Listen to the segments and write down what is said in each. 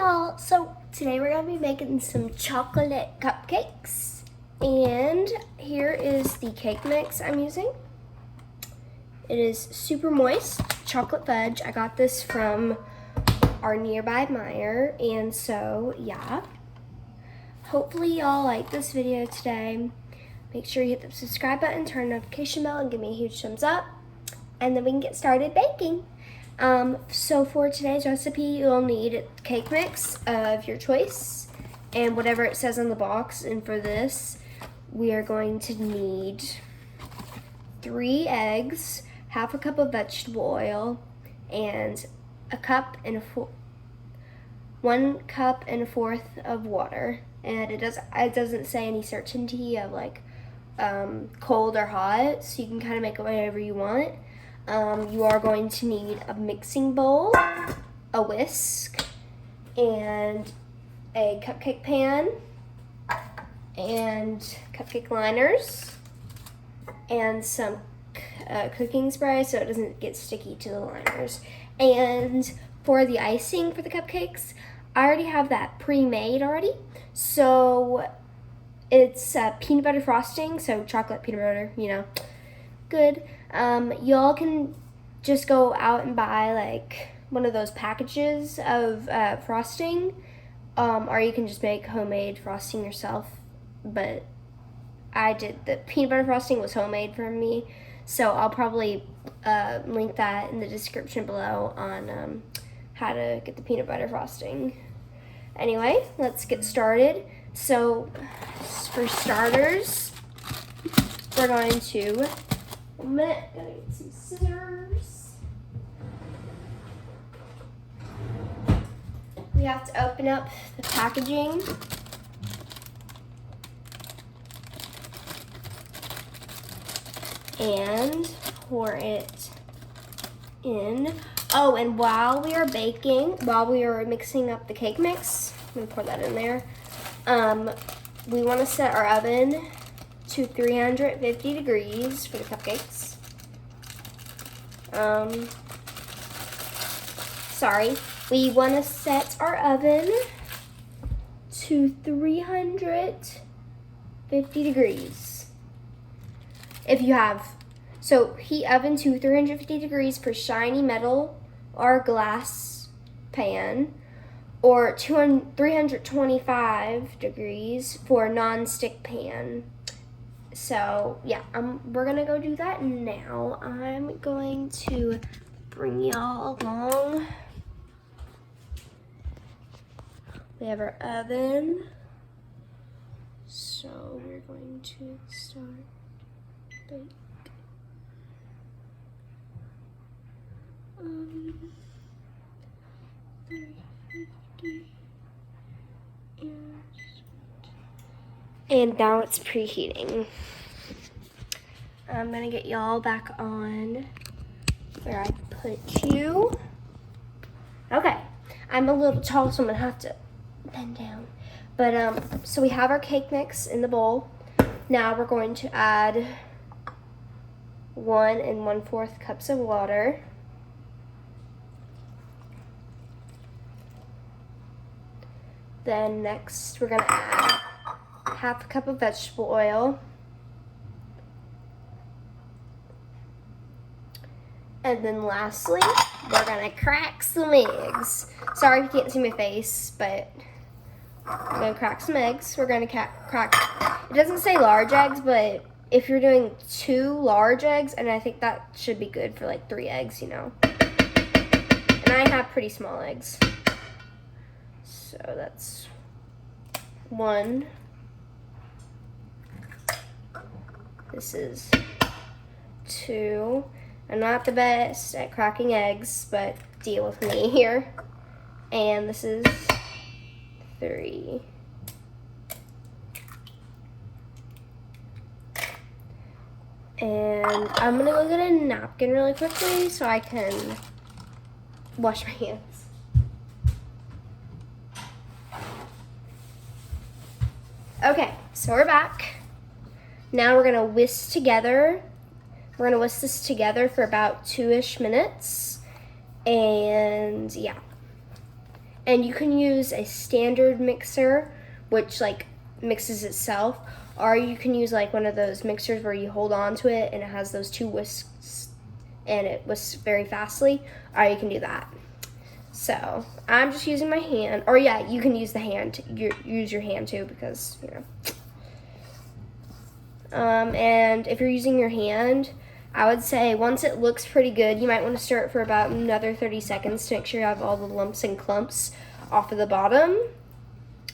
y'all, so today we're going to be making some chocolate cupcakes, and here is the cake mix I'm using. It is super moist chocolate fudge. I got this from our nearby Meijer, and so yeah, hopefully y'all like this video today. Make sure you hit the subscribe button, turn the notification bell, and give me a huge thumbs up, and then we can get started baking. So for today's recipe, you'll need cake mix of your choice and whatever it says on the box. And for this, we are going to need 3 eggs, half a cup of vegetable oil, and 1 cup and a fourth of water. And it doesn't say any certainty of like cold or hot, so you can kind of make it whatever you want. You are going to need a mixing bowl, a whisk, and a cupcake pan, and cupcake liners, and some cooking spray so it doesn't get sticky to the liners. And for the icing for the cupcakes, I already have that pre-made already. So it's peanut butter frosting, so chocolate peanut butter, you know, good. Y'all can just go out and buy like one of those packages of frosting, or you can just make homemade frosting yourself. But I did the peanut butter frosting was homemade for me, so I'll probably link that in the description below on how to get the peanut butter frosting. Anyway, let's get started. So for starters, we're going to gotta get some scissors. We have to open up the packaging. And pour it in. Oh, and while we are mixing up the cake mix, I'm gonna pour that in there. We want to set our oven to 350 degrees for the cupcakes. We want to set our oven to 350 degrees. If you have, so heat oven to 350 degrees for shiny metal or glass pan, or 325 degrees for non-stick pan. So yeah, we're gonna go do that now. I'm going to bring y'all along. We have our oven, so we're going to start bake. And now it's preheating. I'm gonna get y'all back on where I put you. Okay, I'm a little tall, so I'm gonna have to bend down. But so we have our cake mix in the bowl. Now we're going to add 1 1/4 cups of water. Then next we're gonna add half a cup of vegetable oil. And then lastly, we're gonna crack some eggs. Sorry if you can't see my face, but I'm gonna crack some eggs. We're gonna crack, it doesn't say large eggs, but if you're doing 2 large eggs, and I think that should be good for like 3 eggs, you know. And I have pretty small eggs. So that's 1. This is 2. I'm not the best at cracking eggs, but deal with me here. And this is 3. And I'm gonna go get a napkin really quickly so I can wash my hands. Okay, so we're back. Now we're gonna whisk together. We're gonna whisk this together for about 2-ish minutes. And yeah. And you can use a standard mixer, which like mixes itself, or you can use like one of those mixers where you hold on to it and it has those two whisks and it whisks very fastly, or you can do that. So I'm just using my hand, or yeah, you can use the hand. Use your hand too, because you know. And if you're using your hand, I would say once it looks pretty good, you might want to stir it for about another 30 seconds to make sure you have all the lumps and clumps off of the bottom.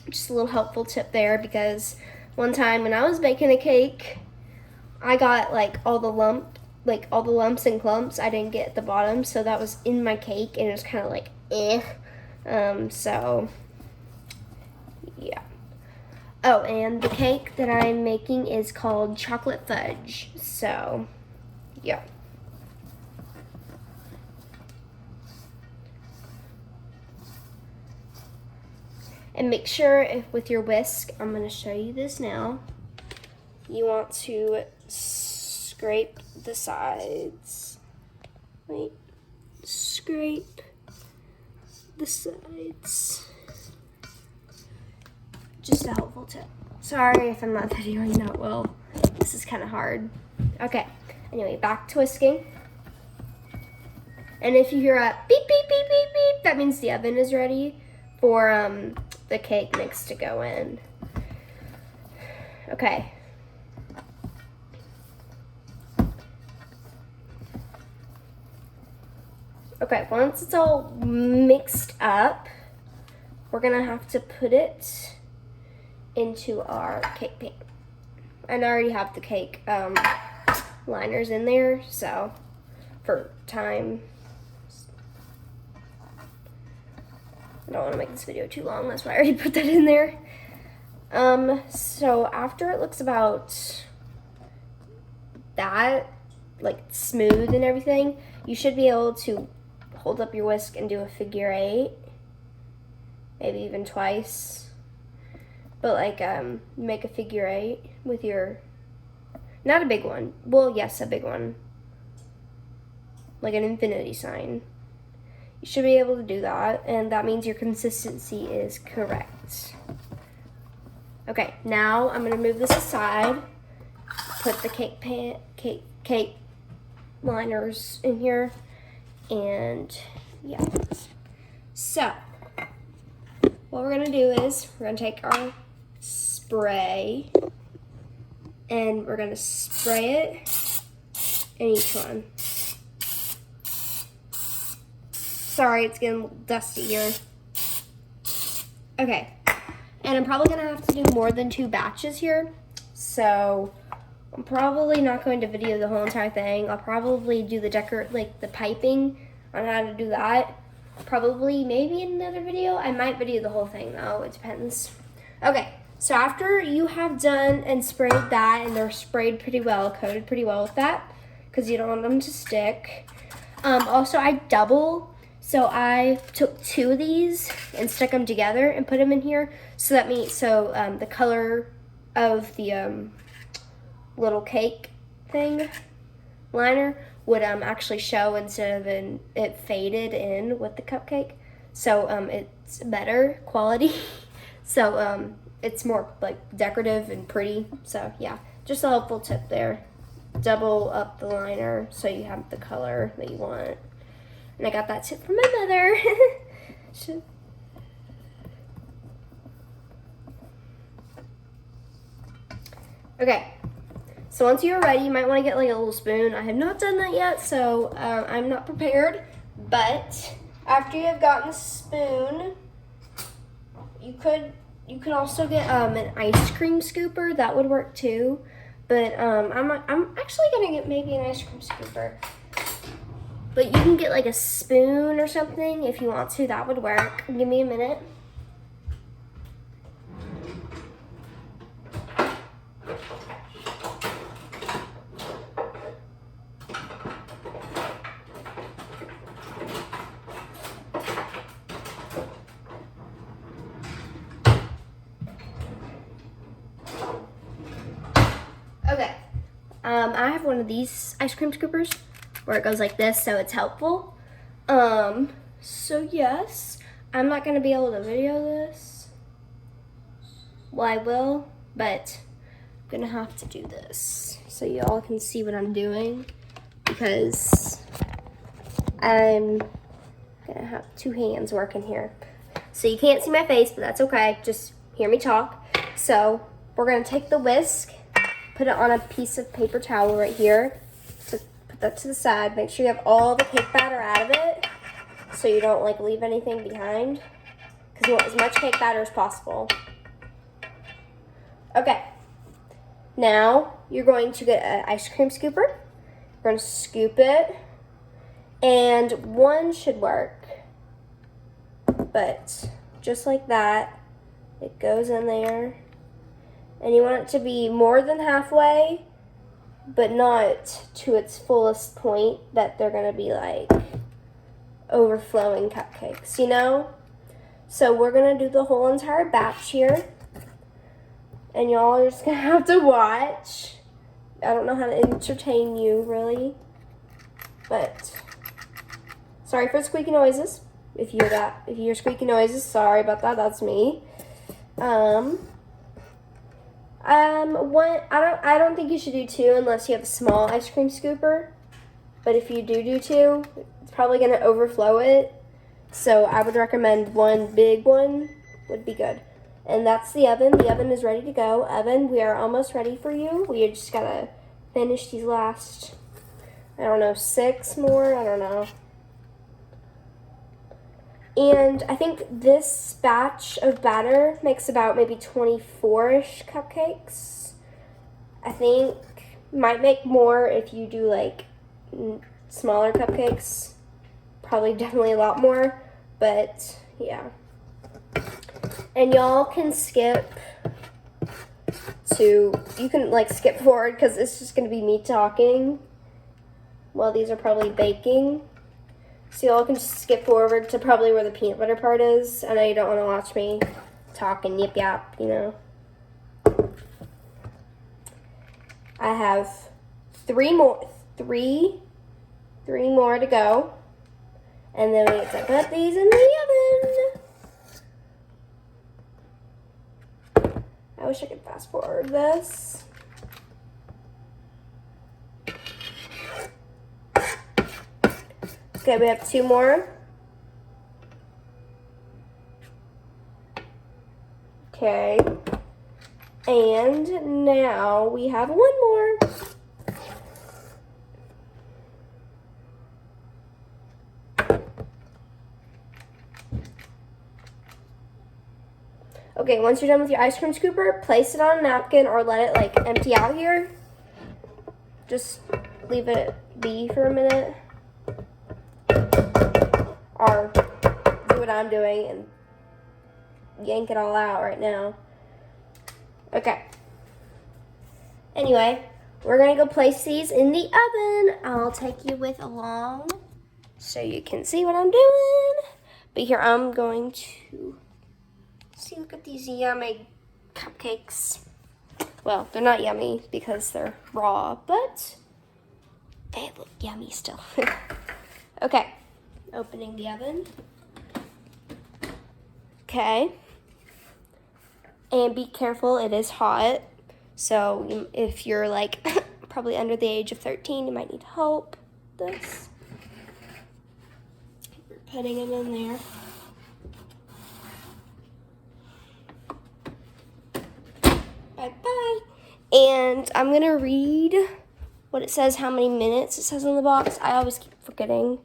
Just a little helpful tip there, because one time when I was baking a cake, I got like all the lumps and clumps I didn't get at the bottom, so that was in my cake and it was kind of like so yeah. Oh, and the cake that I'm making is called chocolate fudge, so yeah. And make sure with your whisk, I'm going to show you this now, you want to scrape the sides. Wait, scrape the sides. Just a helpful tip. Sorry if I'm not videoing that well. This is kind of hard. Okay, anyway, back to whisking. And if you hear a beep, beep, beep, beep, beep, that means the oven is ready for the cake mix to go in. Okay. Okay, once it's all mixed up, we're gonna have to put it into our cake pan. And I already have the cake liners in there, so for time. I don't want to make this video too long, that's why I already put that in there. So after it looks about that, like smooth and everything, you should be able to hold up your whisk and do a figure 8, maybe even twice. But like make a figure 8 with your, not a big one, well yes, a big one, like an infinity sign. You should be able to do that, and that means your consistency is correct. Okay, now I'm gonna move this aside, put the cake liners in here, and yeah. So, what we're gonna do is, we're gonna take our spray, and we're gonna spray it in each one. Sorry, it's getting a little dusty here. Okay, and I'm probably gonna have to do more than 2 batches here, so I'm probably not going to video the whole entire thing. I'll probably do the the piping on how to do that. Probably, maybe in another video. I might video the whole thing though, it depends. Okay, so after you have done and sprayed that, and they're sprayed pretty well, coated pretty well with that, because you don't want them to stick. Also, I double. So I took 2 of these and stuck them together and put them in here. So that means, the color of the little cake thing liner would actually show instead of it faded in with the cupcake. So it's better quality. So it's more like decorative and pretty. So yeah, just a helpful tip there. Double up the liner so you have the color that you want. And I got that tip from my mother. Okay, so once you're ready, you might want to get like a little spoon. I have not done that yet, so I'm not prepared. But after you have gotten the spoon, you could also get an ice cream scooper. That would work too. But I'm actually gonna get maybe an ice cream scooper. But you can get like a spoon or something if you want to. That would work. Give me a minute. Okay. I have one of these ice cream scoopers where it goes like this, so it's helpful. So yes, I'm not gonna be able to video this. Well, I will, but I'm gonna have to do this so y'all can see what I'm doing, because I'm gonna have two hands working here. So you can't see my face, but that's okay. Just hear me talk. So we're gonna take the whisk, put it on a piece of paper towel right here. So put that to the side. Make sure you have all the cake batter out of it, so you don't like leave anything behind, because you want as much cake batter as possible. Okay. Now you're going to get an ice cream scooper. You're going to scoop it, and one should work, but just like that, it goes in there, and you want it to be more than halfway, but not to its fullest point that they're going to be like overflowing cupcakes, you know? So we're going to do the whole entire batch here. And y'all are just gonna have to watch. I don't know how to entertain you, really. But sorry for squeaky noises. If you hear squeaky noises, sorry about that. That's me. I don't think you should do two unless you have a small ice cream scooper. But if you do two, it's probably gonna overflow it. So I would recommend one big one would be good. And that's the oven. The oven is ready to go. Oven, we are almost ready for you. We just gotta finish these last, I don't know, 6 more, I don't know. And I think this batch of batter makes about maybe 24-ish cupcakes. I think might make more if you do like smaller cupcakes. Probably definitely a lot more, but yeah. And y'all can skip to, you can like skip forward because it's just going to be me talking while these are probably baking. So y'all can just skip forward to probably where the peanut butter part is. I know you don't want to watch me talk and yip yap, you know. I have 3 more to go. And then we get to put these in the oven. I wish I could fast forward this. Okay, we have 2 more. Okay. And now we have 1 more. Okay, once you're done with your ice cream scooper, place it on a napkin or let it like empty out here. Just leave it be for a minute. Or do what I'm doing and yank it all out right now. Okay. Anyway, we're gonna go place these in the oven. I'll take you with along so you can see what I'm doing. But here I'm going to see, look at these yummy cupcakes. Well, they're not yummy because they're raw, but they look yummy still. Okay, opening the oven. Okay. And be careful, it is hot. So if you're like probably under the age of 13, you might need help with this. We're putting it in there. Bye-bye. And I'm gonna read what it says, how many minutes it says on the box. I always keep forgetting.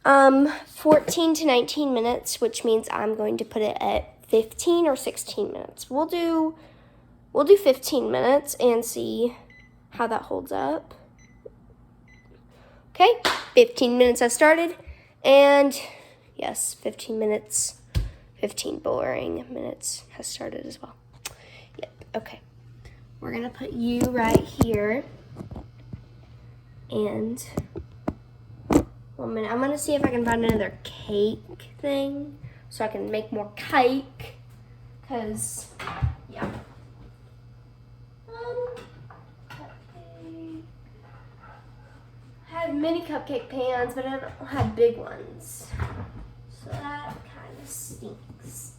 14 to 19 minutes, which means I'm going to put it at 15 or 16 minutes. We'll do 15 minutes and see how that holds up. Okay, 15 minutes has started, and yes, 15 minutes, 15 boring minutes has started as well. Yep, okay. We're gonna put you right here, and 1 minute. I'm gonna see if I can find another cake thing so I can make more cake, cause yeah. Cupcake. I have mini cupcake pans, but I don't have big ones. So So that kind of stinks.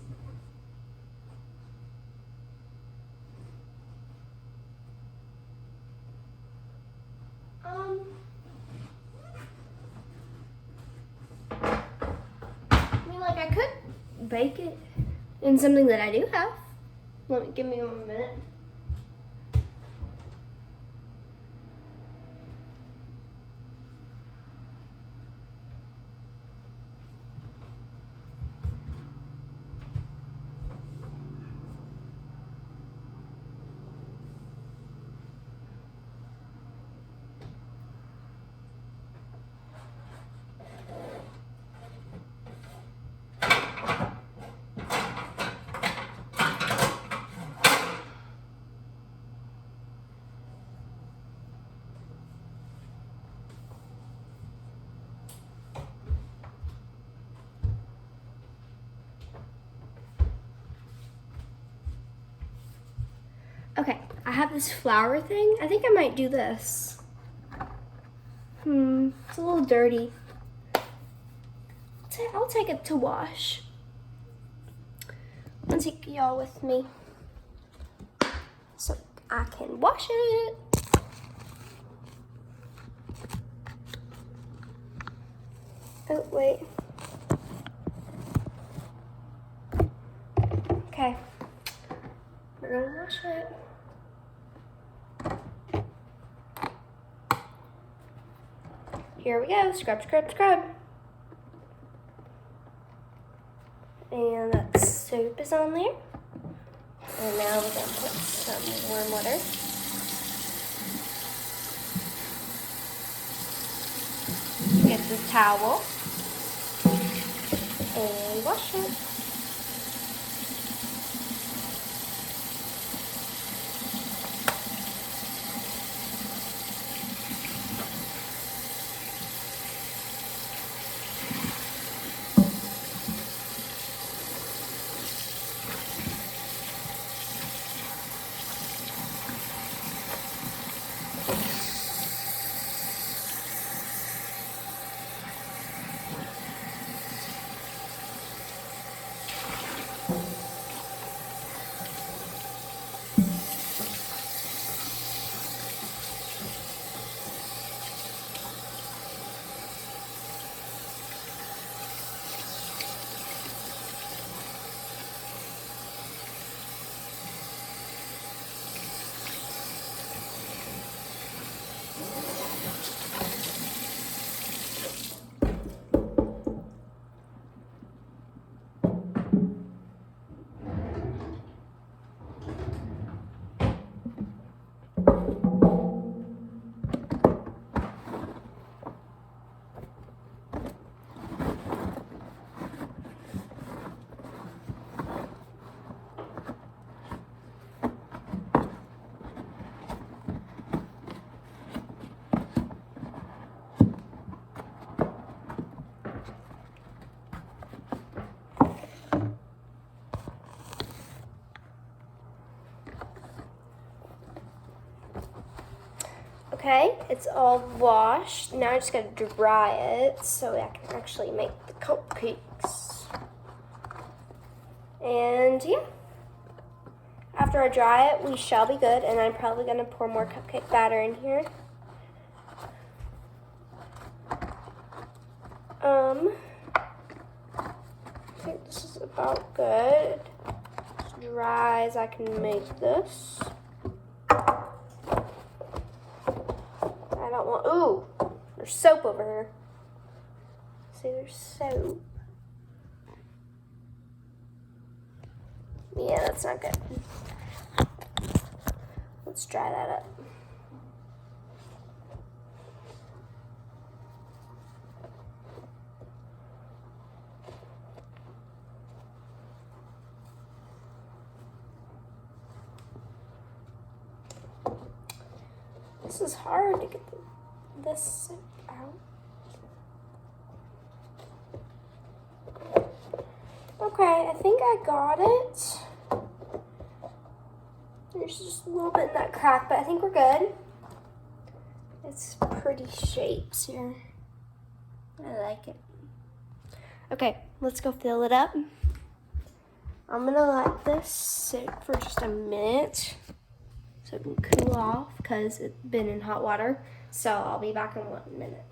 I mean, like, I could bake it in something that I do have. Give me 1 minute. Okay, I have this flour thing. I think I might do this. It's a little dirty. I'll take it to wash. I'll take y'all with me so I can wash it. Oh, wait. Okay. We're gonna wash it. Here we go. Scrub, scrub, scrub. And that soap is on there. And now we're gonna put some warm water. Get the towel and wash it. Okay, it's all washed. Now I just gotta dry it so I can actually make the cupcakes. And yeah, after I dry it, we shall be good. And I'm probably gonna pour more cupcake batter in here. I think this is about good. As dry as I can make this. Ooh, there's soap over here. See, there's soap. Yeah, that's not good. Let's dry that up. This is hard to get this out. Okay, I think I got it. There's just a little bit in that crack, but I think we're good. It's pretty shapes here. I like it. Okay, let's go fill it up. I'm gonna let this sit for just a minute so it can cool off because it's been in hot water. So I'll be back in 1 minute.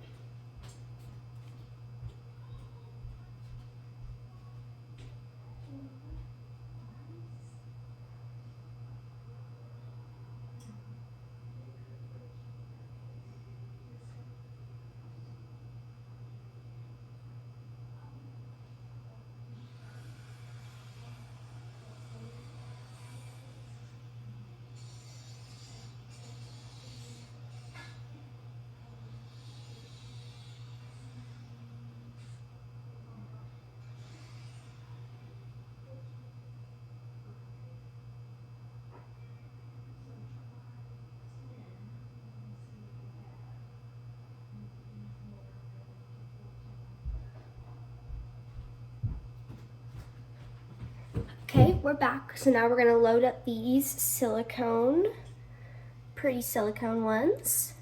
Okay, we're back. So now we're gonna load up these pretty silicone ones.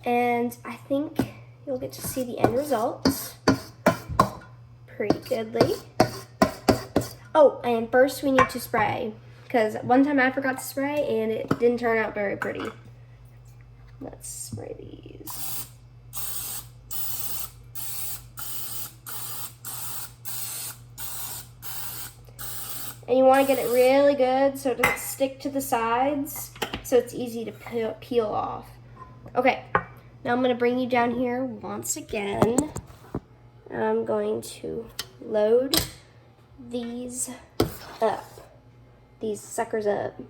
And I think you'll get to see the end result pretty goodly. Oh, and first we need to spray, because one time I forgot to spray and it didn't turn out very pretty. Let's spray these. And you want to get it really good so it doesn't stick to the sides, so it's easy to peel off. Okay, now I'm going to bring you down here once again. I'm going to load these suckers up.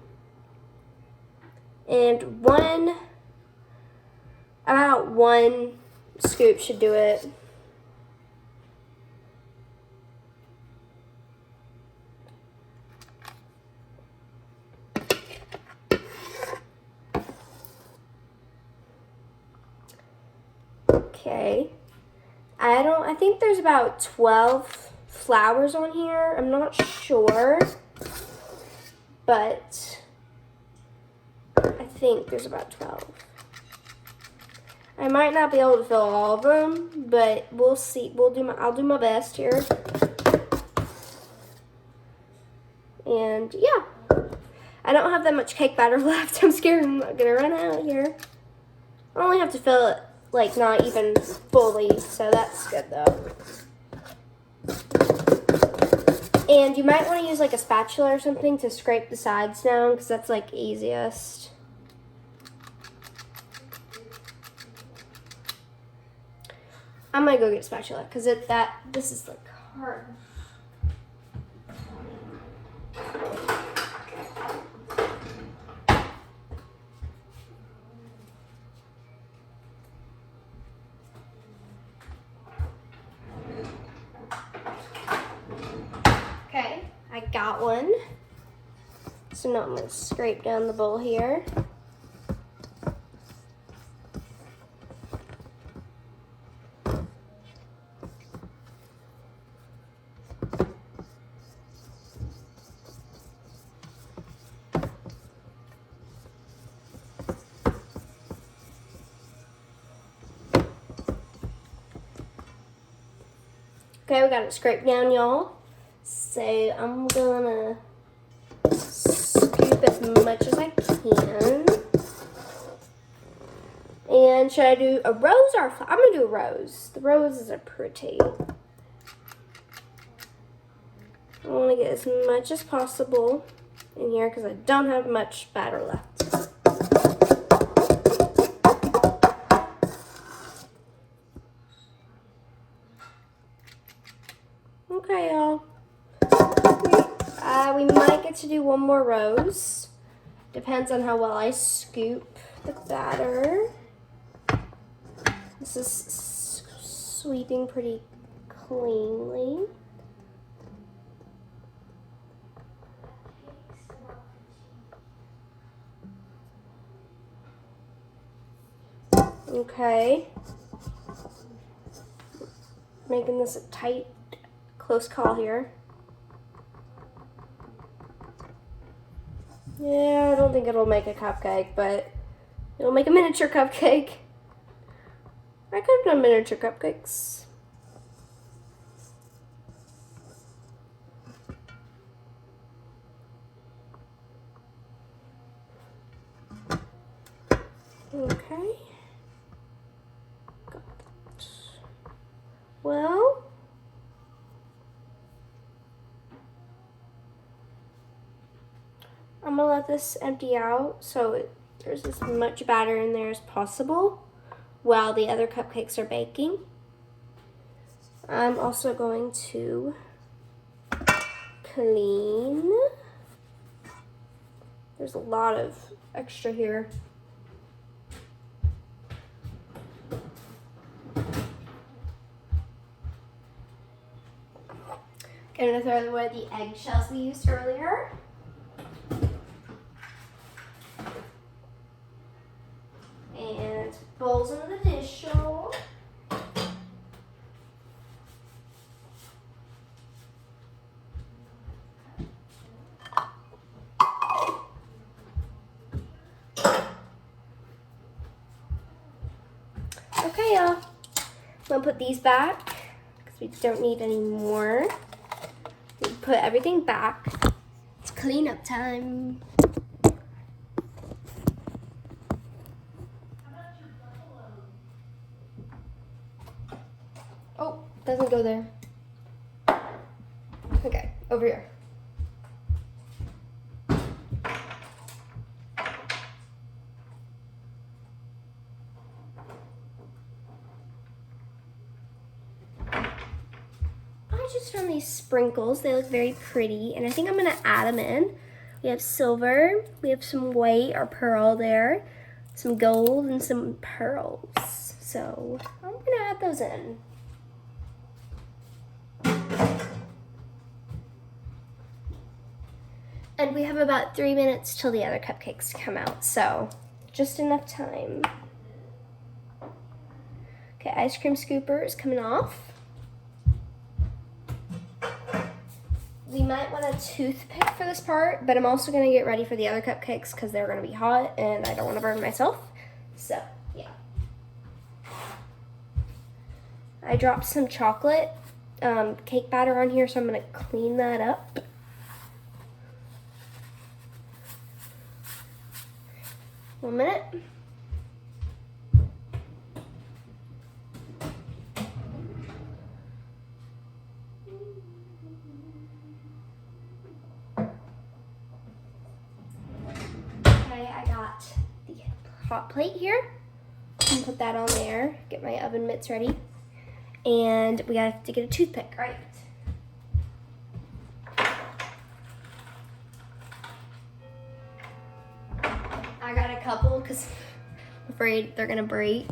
And about one scoop should do it. Okay, I think there's about 12 flowers on here. I'm not sure, but I think there's about 12. I might not be able to fill all of them, but we'll see. I'll do my best here. And yeah, I don't have that much cake batter left. I'm scared I'm not gonna run out here. I only have to fill it like not even fully, so that's good though. And you might want to use like a spatula or something to scrape the sides down, because that's like easiest. I'm gonna go get a spatula because this is like hard. Okay, I got one. So now I'm gonna scrape down the bowl here. Okay, we got it scraped down, y'all. So I'm gonna scoop as much as I can. And should I do a rose or a flower? I'm gonna do a rose. The roses are pretty. I wanna get as much as possible in here because I don't have much batter left. Okay, y'all. We might get to do one more rose. Depends on how well I scoop the batter. This is sweeping pretty cleanly. Okay. Making this a tight, close call here. Yeah, I don't think it'll make a cupcake, but it'll make a miniature cupcake. I could have done miniature cupcakes. Okay. Got that. Well, I'm gonna let this empty out so there's as much batter in there as possible while the other cupcakes are baking. I'm also going to clean. There's a lot of extra here. I'm gonna throw away the eggshells we used earlier. And bowls into the dish bowl. Okay, y'all. I'm gonna put these back because we don't need any more. We put everything back. It's cleanup time. Oh, doesn't go there. Okay, over here. I just found these sprinkles. They look very pretty, and I think I'm gonna add them in. We have silver, we have some white or pearl there, some gold, and some pearls. So I'm gonna add those in. And we have about 3 minutes till the other cupcakes come out, so just enough time. Okay, ice cream scooper is coming off. We might want a toothpick for this part, but I'm also gonna get ready for the other cupcakes because they're gonna be hot and I don't wanna burn myself. So, yeah. I dropped some chocolate cake batter on here, so I'm gonna clean that up. One minute. Okay, I got the hot plate here. And put that on there. Get my oven mitts ready. And we have to get a toothpick, right? I got a couple because I'm afraid they're gonna break.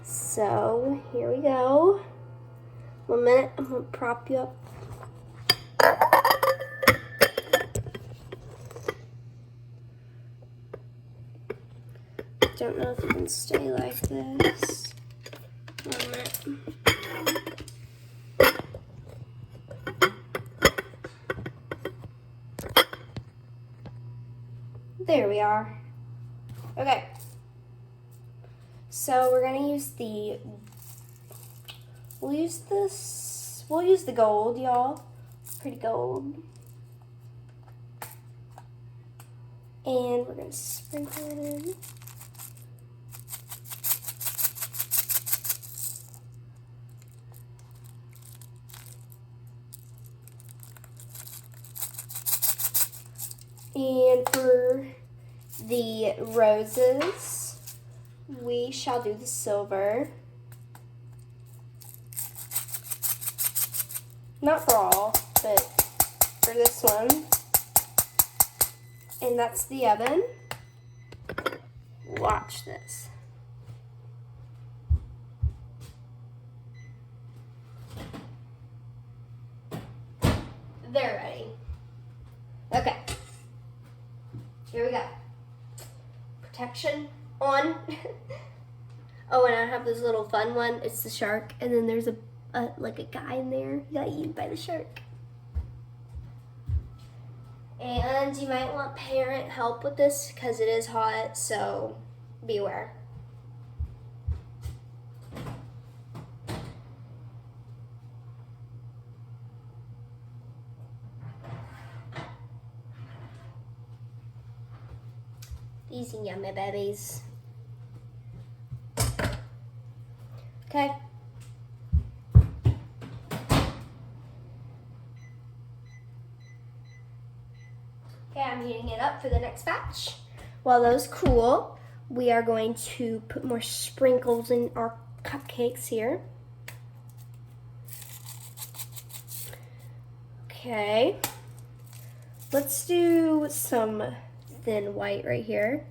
So here we go. 1 minute, I'm gonna prop you up. Don't know if you can stay like this. 1 minute. There we are. Okay. So we're gonna use we'll use the gold, y'all. Pretty gold. And we're gonna sprinkle it in. And for the roses, we shall do the silver. Not for all, but for this one. And that's the oven. Watch this. They're ready. Okay. Here we go. Protection on. Oh, and I have this little fun one. It's the shark, and then there's like a guy in there. He got eaten by the shark. And you might want parent help with this because it is hot, so beware. These are yummy babies. Okay. Okay, I'm heating it up for the next batch. While those cool, we are going to put more sprinkles in our cupcakes here. Okay, let's do some thin white right here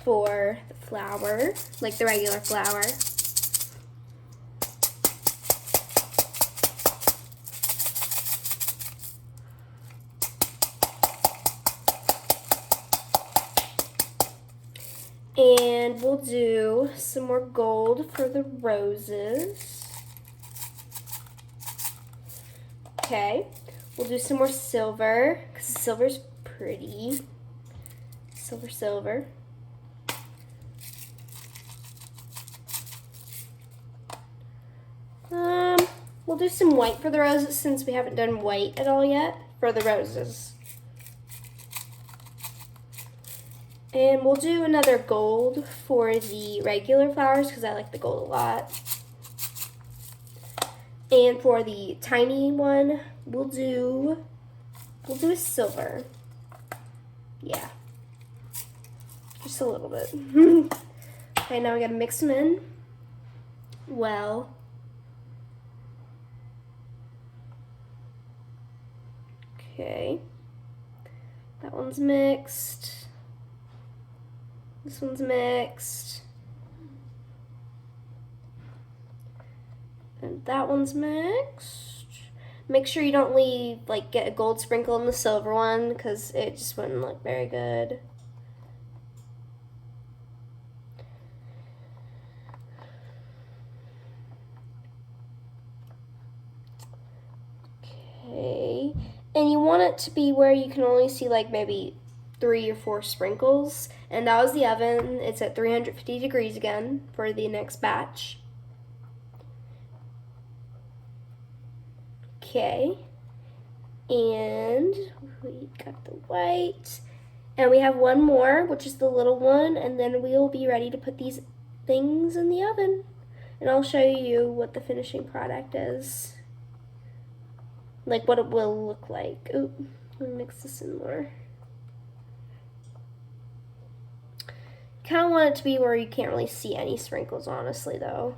for the flour, like the regular flour. And we'll do some more gold for the roses. Okay, we'll do some more silver, because silver's pretty. Silver, silver. We'll do some white for the roses since we haven't done white at all yet for the roses. And we'll do another gold for the regular flowers because I like the gold a lot. And for the tiny one, we'll do a silver. Yeah. Just a little bit. Okay, now we gotta mix them in well. Okay. That one's mixed. This one's mixed. And that one's mixed. Make sure you don't leave, like, get a gold sprinkle in the silver one because it just wouldn't look very good. Okay. And you want it to be where you can only see, like, maybe 3 or 4 sprinkles, and that was the oven. It's at 350 degrees again for the next batch. Okay, and we got the white, and we have one more, which is the little one, and then we'll be ready to put these things in the oven, and I'll show you what the finishing product is, like what it will look like. Oop, let me mix this in more. Kind of want it to be where you can't really see any sprinkles, honestly, though,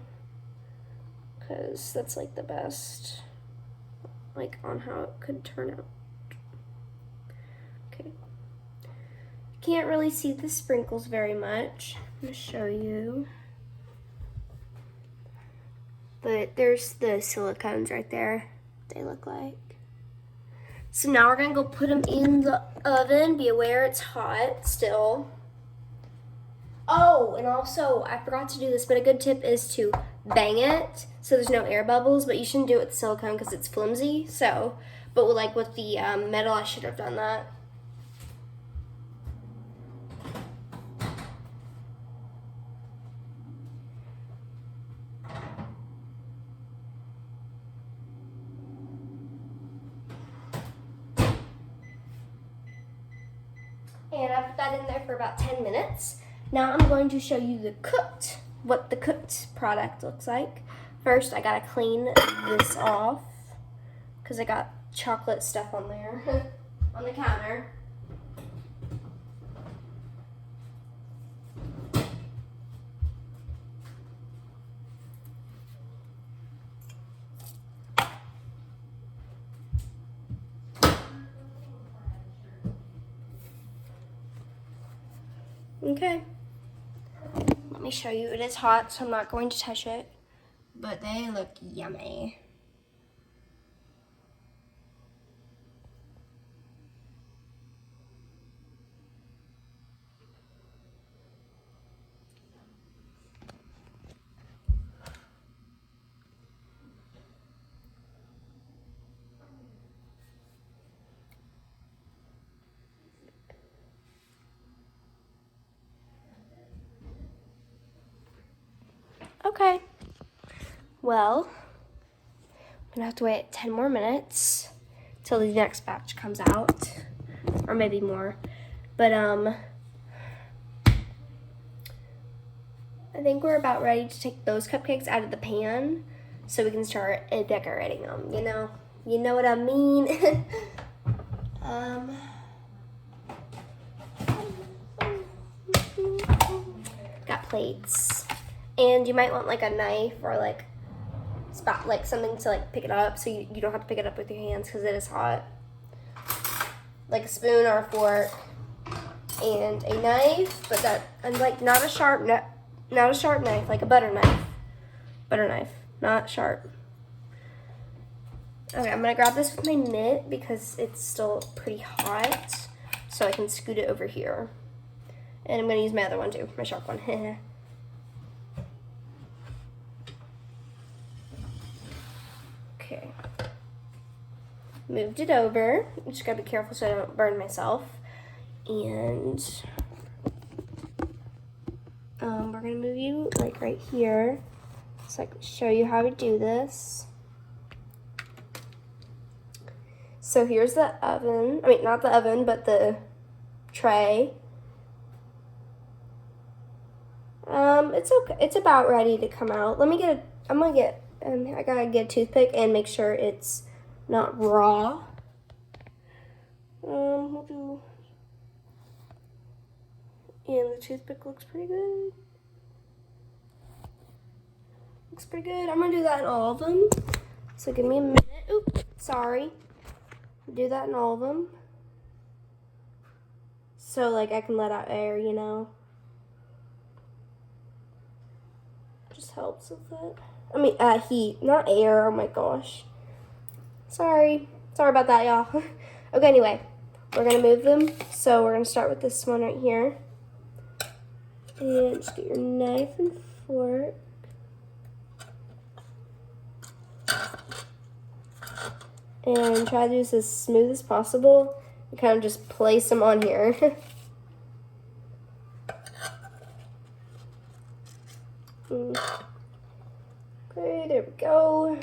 because that's like the best, like on how it could turn out. Okay, can't really see the sprinkles very much. I'm gonna show you, but there's the silicones right there. They look like. So now we're gonna go put them in the oven. Be aware it's hot still. Oh, and also, I forgot to do this, but a good tip is to bang it so there's no air bubbles, but you shouldn't do it with silicone because it's flimsy, so, but like with the metal, I should have done that. And I put that in there for about 10 minutes. Now I'm going to show you what the cooked product looks like. First, I gotta clean this off because I got chocolate stuff on there on the counter. Okay. Let me show you. It is hot, so I'm not going to touch it, but they look yummy. Okay. Well, I'm gonna have to wait 10 more minutes till the next batch comes out, or maybe more. But I think we're about ready to take those cupcakes out of the pan so we can start decorating them, you know? You know what I mean? Got plates. And you might want like a knife or like something to like pick it up so you don't have to pick it up with your hands because it is hot. Like a spoon or a fork and a knife, and like not a sharp knife, like a butter knife, not sharp. Okay, I'm gonna grab this with my mitt because it's still pretty hot, so I can scoot it over here. And I'm gonna use my other one too, my sharp one. Okay. Moved it over. I just gotta be careful so I don't burn myself. And we're gonna move you like right here so I can show you how to do this. So here's the oven. I mean, not the oven, but the tray. It's okay. It's about ready to come out. I gotta get a toothpick and make sure it's not raw. We'll do. And the toothpick looks pretty good. Looks pretty good. I'm gonna do that in all of them. So give me a minute. Oops, sorry. Do that in all of them. So like I can let out air, you know. Just helps with it. I mean, heat, not air. Oh my gosh. Sorry about that, y'all. Okay, anyway, we're gonna move them. So we're gonna start with this one right here. And just get your knife and fork. And try to do this as smooth as possible. And kind of just place them on here. Okay, there we go.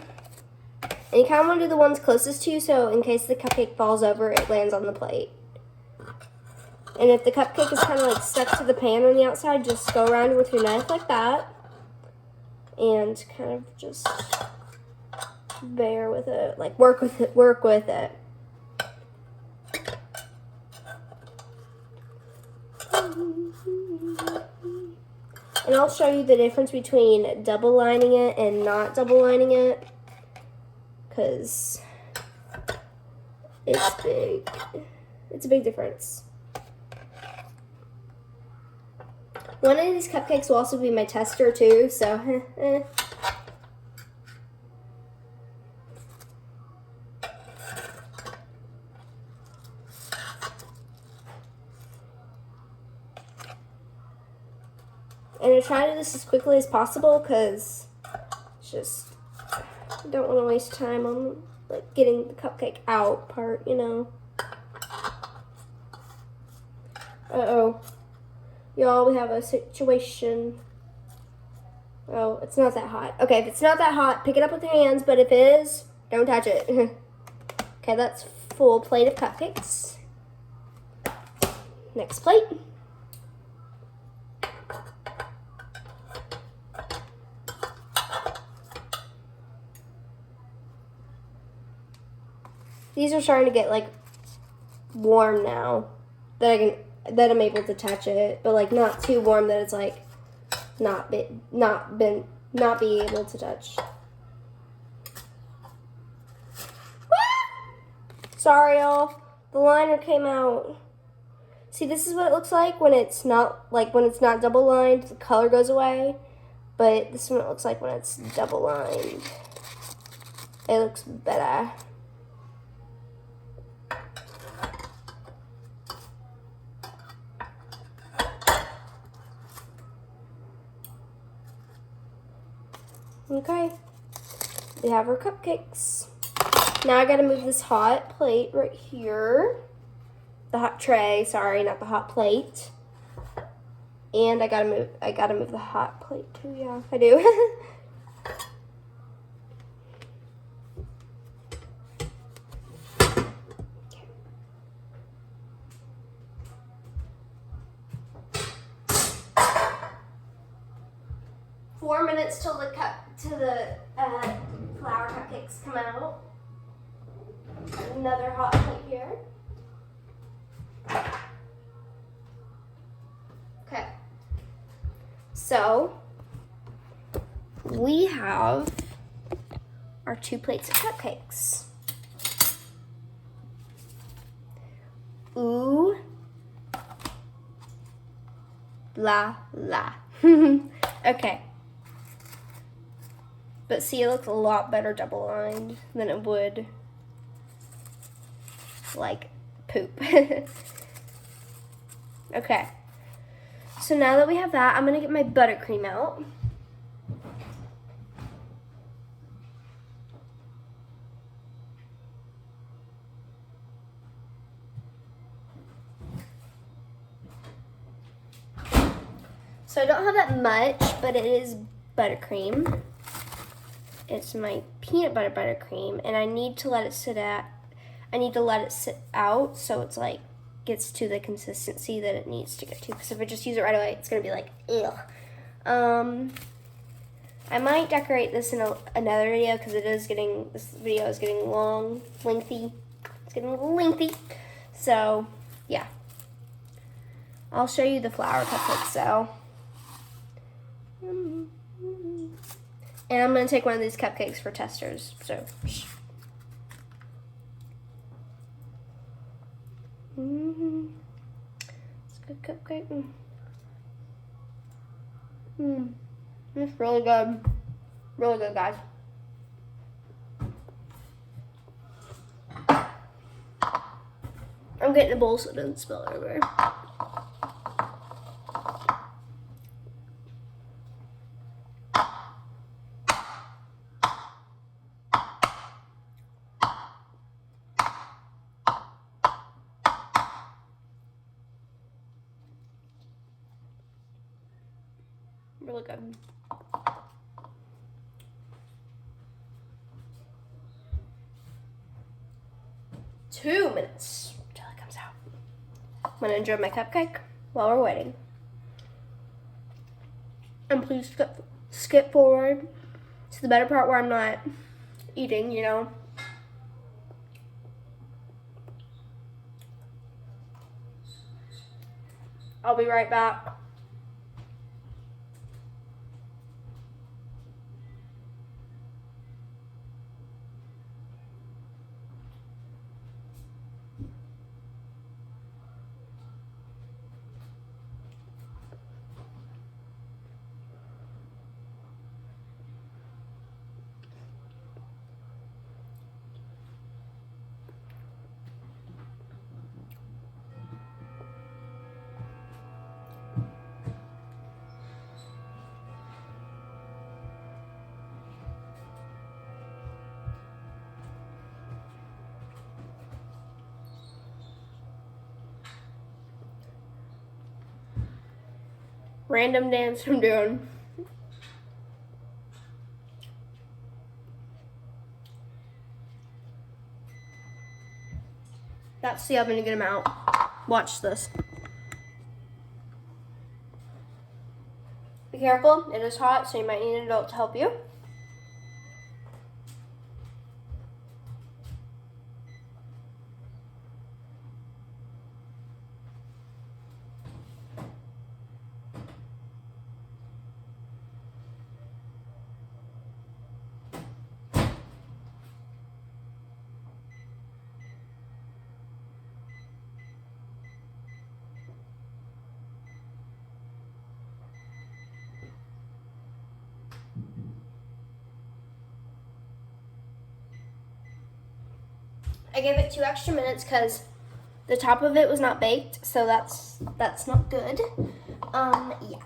And you kind of want to do the ones closest to you, so in case the cupcake falls over, it lands on the plate. And if the cupcake is kind of like stuck to the pan on the outside, just go around with your knife like that. And kind of just bear with it, like work with it. And I'll show you the difference between double lining it and not double lining it, because it's big. It's a big difference. One of these cupcakes will also be my tester too, so And I try to do this as quickly as possible because just I don't want to waste time on like getting the cupcake out part, you know. Uh-oh. Y'all, we have a situation. Oh, it's not that hot. Okay, if it's not that hot, pick it up with your hands, but if it is, don't touch it. Okay, that's full plate of cupcakes. Next plate. These are starting to get like warm now that I'm able to touch it, but like not too warm that it's like not be able to touch. Sorry, y'all. The liner came out. See, this is what it looks like when it's not double lined. The color goes away, but this is what it looks like when it's double lined. It looks better. Okay, we have our cupcakes. Now I gotta move this hot plate right here. The hot tray, sorry, not the hot plate. And I gotta move the hot plate too, yeah, I do. 4 minutes till the flour cupcakes come out. Another hot plate here. Okay. So we have our 2 plates of cupcakes. Ooh la la. Okay. But see, it looks a lot better double lined than it would like poop. Okay. So now that we have that, I'm gonna get my buttercream out. So I don't have that much, but it is buttercream. It's my peanut butter buttercream, and I need to let it sit out so it's like gets to the consistency that it needs to get to. Because if I just use it right away, it's gonna be like, ugh. I might decorate this in another video because this video is getting lengthy. It's getting a little lengthy. So yeah, I'll show you the flour cupcakes though. And I'm gonna take one of these cupcakes for testers. So. It's a good cupcake. It's really good. Really good, guys. I'm getting a bowl so it doesn't spill everywhere. Really good. Two minutes until it comes out. I'm gonna enjoy my cupcake while we're waiting. And please skip forward to the better part where I'm not eating, you know. I'll be right back. Random dance I'm doing. That's the oven to get them out. Watch this. Be careful, it is hot, so you might need an adult to help you. I gave it 2 extra minutes because the top of it was not baked, so that's not good. Yeah.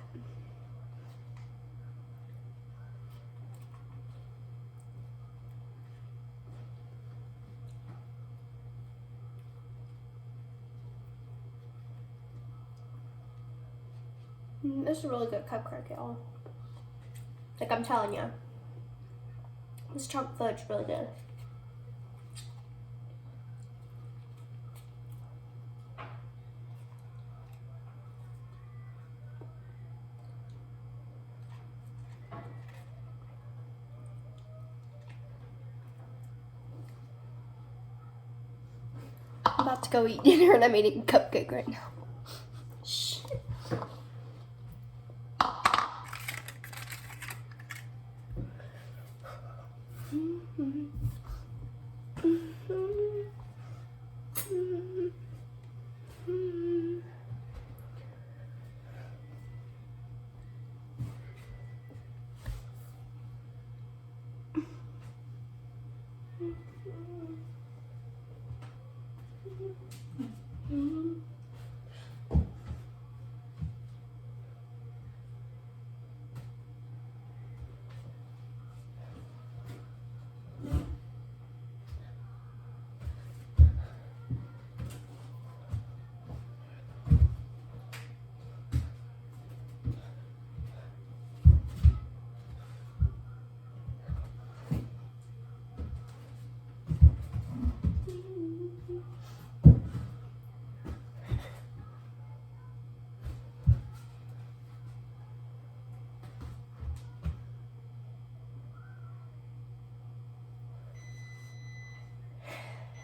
This is a really good cupcake, y'all. Like I'm telling you, this chocolate fudge is really good. I'm about to go eat dinner and I'm eating a cupcake right now. Shh.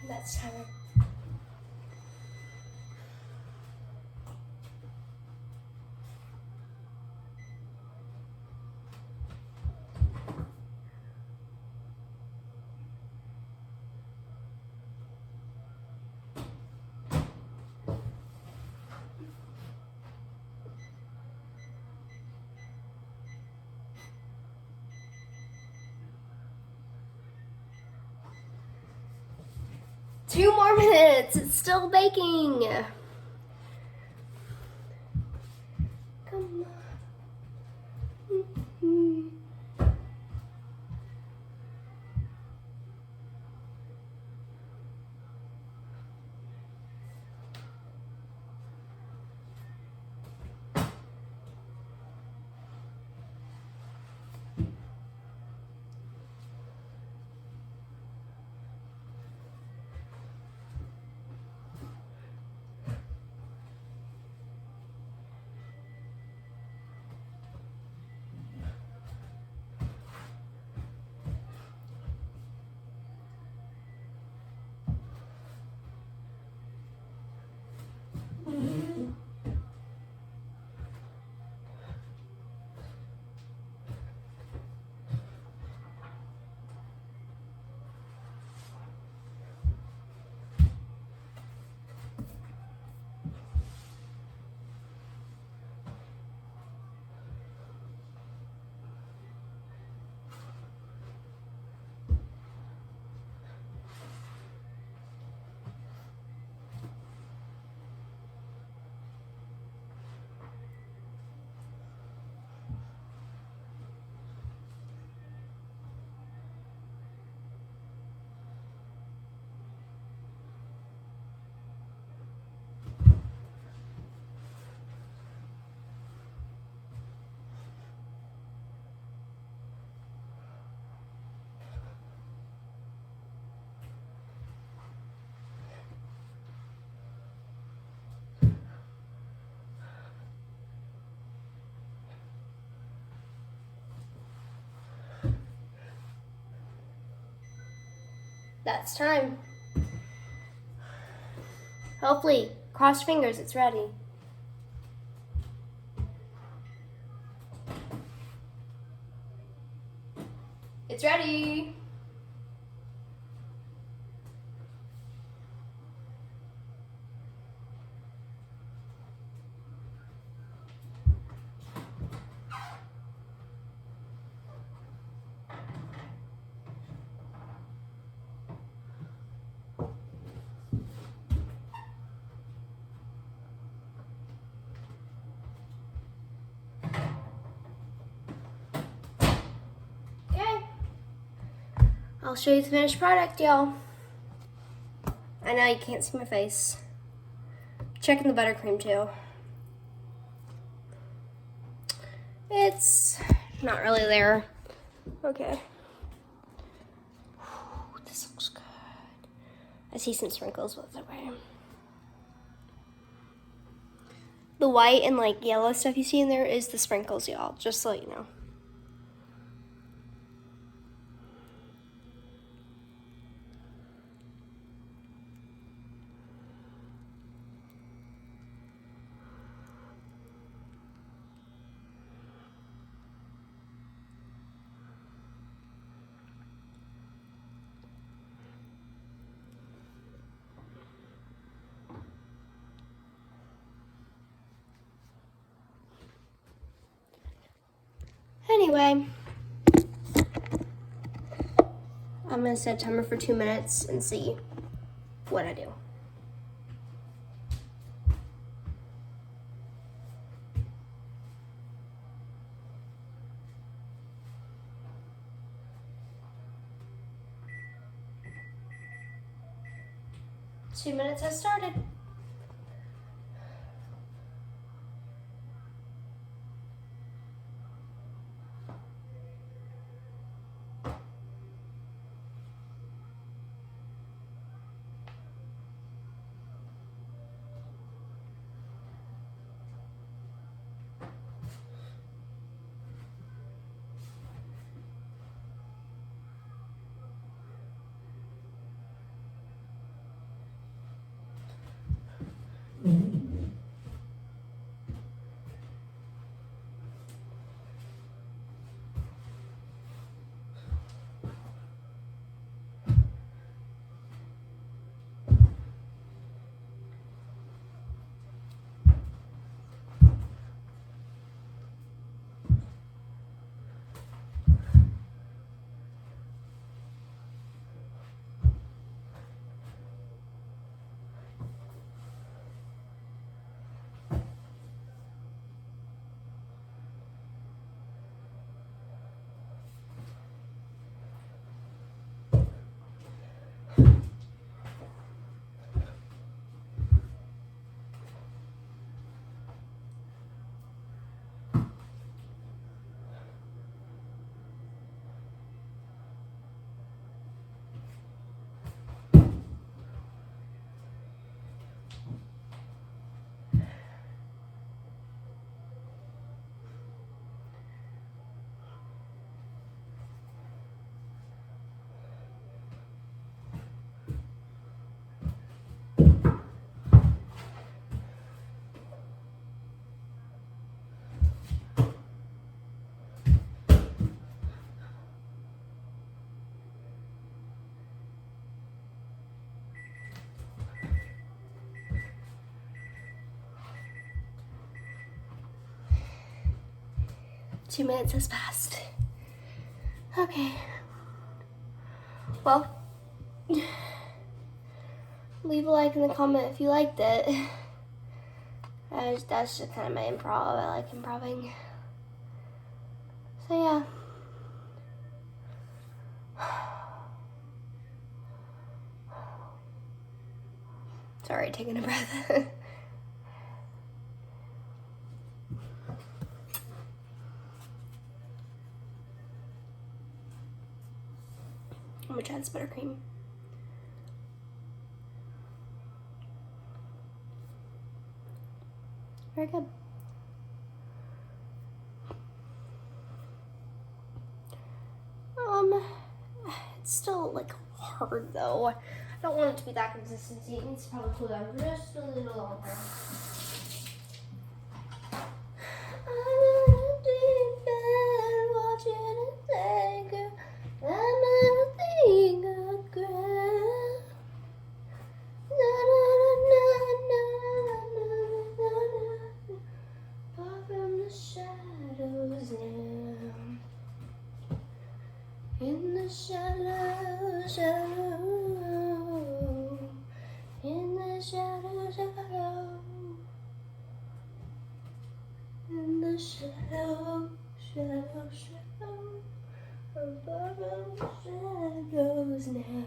That's time. 2 more minutes. It's still baking. Come on. That's time. Hopefully, cross fingers, it's ready. It's ready. I'll show you the finished product, y'all. I know you can't see my face. Checking the buttercream too. It's not really there. Okay. This looks good. I see some sprinkles, but it's okay. The white and like yellow stuff you see in there is the sprinkles, y'all, just so you know. Anyway, I'm gonna set a timer for 2 minutes and see what I do. Two minutes has started. Two minutes has passed. Okay. Well, leave a like and a comment if you liked it. That's just kind of my improv. I like improving. So yeah. Sorry, taking a breath. I'm gonna try this buttercream. Very good. It's still like hard though. I don't want it to be that consistency. It needs to probably cool down just a little longer. In the shadow, shadow, in the shadow, shadow, in the shadow, shadow, shadow, above the shadows now.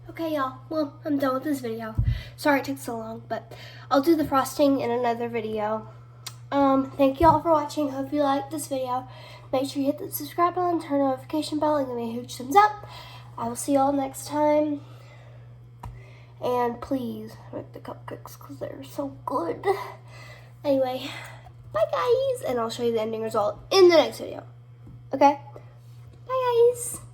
Okay, y'all, well, I'm done with this video. Sorry it took so long, but I'll do the frosting in another video. Thank you all for watching. Hope you liked this video. Make sure you hit the subscribe button, turn the notification bell, and give me a huge thumbs up. I will see you all next time. And please make the cupcakes because they're so good. Anyway, bye guys. And I'll show you the ending result in the next video. Okay? Bye guys.